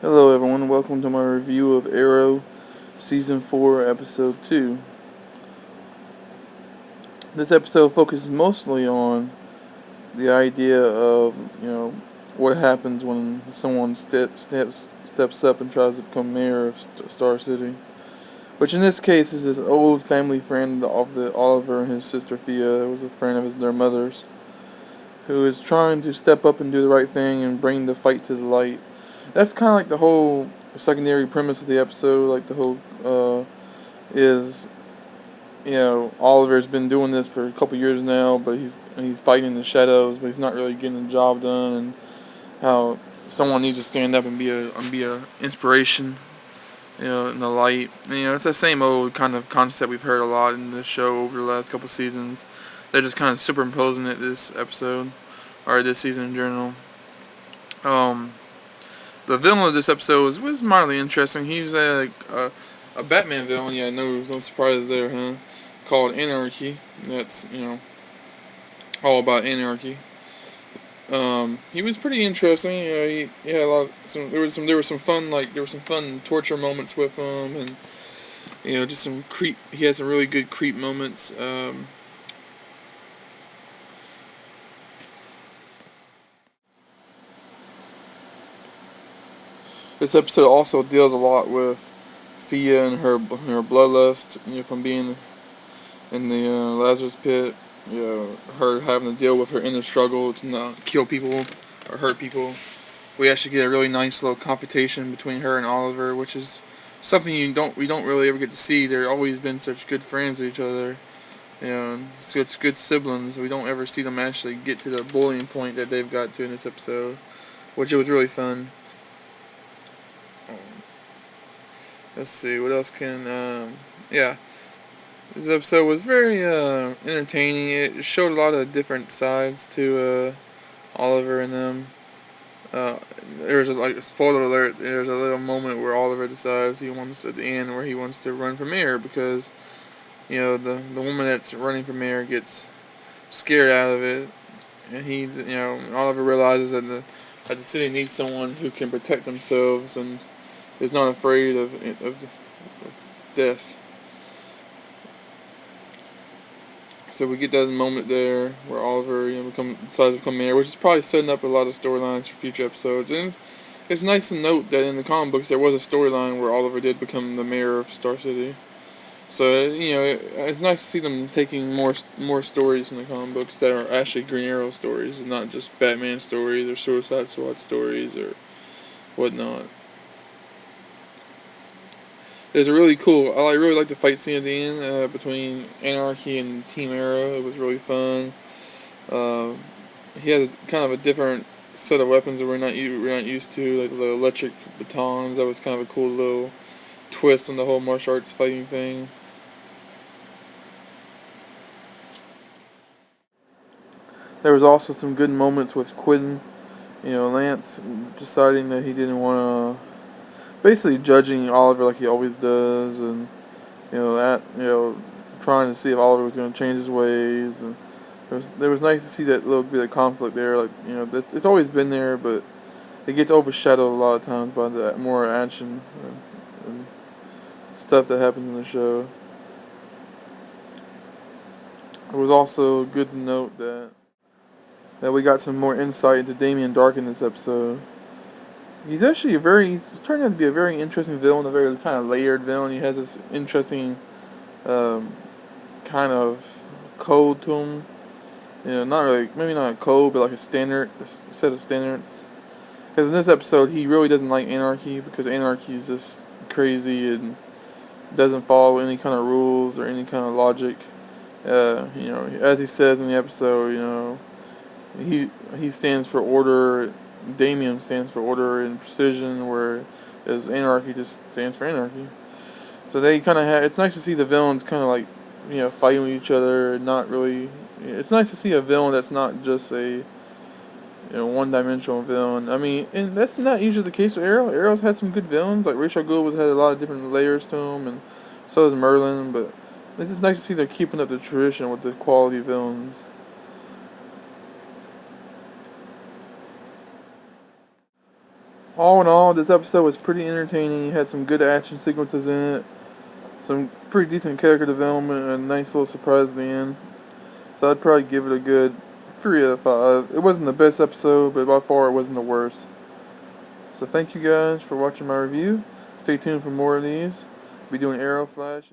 Hello everyone, welcome to my review of Arrow Season 4, Episode 2. This episode focuses mostly on the idea of, what happens when someone steps up and tries to become mayor of Star City. Which in this case is his old family friend of Oliver and his sister Thea, who was a friend of their mother's, who is trying to step up and do the right thing and bring the fight to the light. That's kind of like the whole secondary premise of the episode. Like the whole is Oliver's been doing this for a couple years now, but he's fighting in the shadows, but he's not really getting the job done, and how someone needs to stand up and be a inspiration, in the light. It's the same old kind of concept we've heard a lot in the show over the last couple seasons. They're just kind of superimposing it this episode, or this season in general. The villain of this episode was mildly interesting. He was a Batman villain. Yeah, no surprise there, huh? Called Anarchy. That's all about anarchy. He was pretty interesting. He had a lot. There was some fun torture moments with him, and just some creep. He had some really good creep moments. This episode also deals a lot with Thea and her bloodlust, from being in the Lazarus pit. Her having to deal with her inner struggle to not kill people or hurt people. We actually get a really nice little confrontation between her and Oliver, which is something we don't really ever get to see. They've always been such good friends with each other, such good siblings. We don't ever see them actually get to the bullying point that they've got to in this episode, which it was really fun. Let's see, what else this episode was very entertaining. It showed a lot of different sides to Oliver and them. There was a spoiler alert. There's a little moment where Oliver decides at the end where he wants to run for mayor because the woman that's running for mayor gets scared out of it, and Oliver realizes that the city needs someone who can protect themselves and is not afraid of death. So we get that moment there where Oliver, decides to become mayor, which is probably setting up a lot of storylines for future episodes. And it's nice to note that in the comic books there was a storyline where Oliver did become the mayor of Star City. So it's nice to see them taking more stories in the comic books that are actually Green Arrow stories and not just Batman stories or Suicide Squad stories or whatnot. It was I really liked the fight scene at the end between Anarchy and Team Arrow. It was really fun. He has kind of a different set of weapons that we're not used to, like the electric batons. That was kind of a cool little twist on the whole martial arts fighting thing. There was also some good moments with Quentin. Lance deciding that he didn't want to, basically judging Oliver like he always does, and trying to see if Oliver was going to change his ways, and there was nice to see that little bit of conflict there. Like it's always been there, but it gets overshadowed a lot of times by the more action and stuff that happens in the show. It was also good to note that we got some more insight into Damien Dark in this episode. He's actually he's turned out to be a very interesting villain, a very kind of layered villain. He has this interesting kind of code to him. Not really, maybe not a code, but like a set of standards. Because in this episode, he really doesn't like anarchy because anarchy is just crazy and doesn't follow any kind of rules or any kind of logic. As he says in the episode, he stands for order. Damien stands for order and precision, whereas anarchy just stands for anarchy. So they kind of it's nice to see the villains kind of like, fighting with each other. Not really. It's nice to see a villain that's not just a, one-dimensional villain. I mean, and that's not usually the case with Arrow. Arrow's had some good villains. Like Rachel Gould had a lot of different layers to him, and so does Merlin. But it's just nice to see they're keeping up the tradition with the quality villains. All in all, this episode was pretty entertaining. It had some good action sequences in it, some pretty decent character development, and a nice little surprise at the end. So I'd probably give it a good 3 out of 5. It wasn't the best episode, but by far it wasn't the worst. So thank you guys for watching my review. Stay tuned for more of these. I'll be doing Arrow, Flash.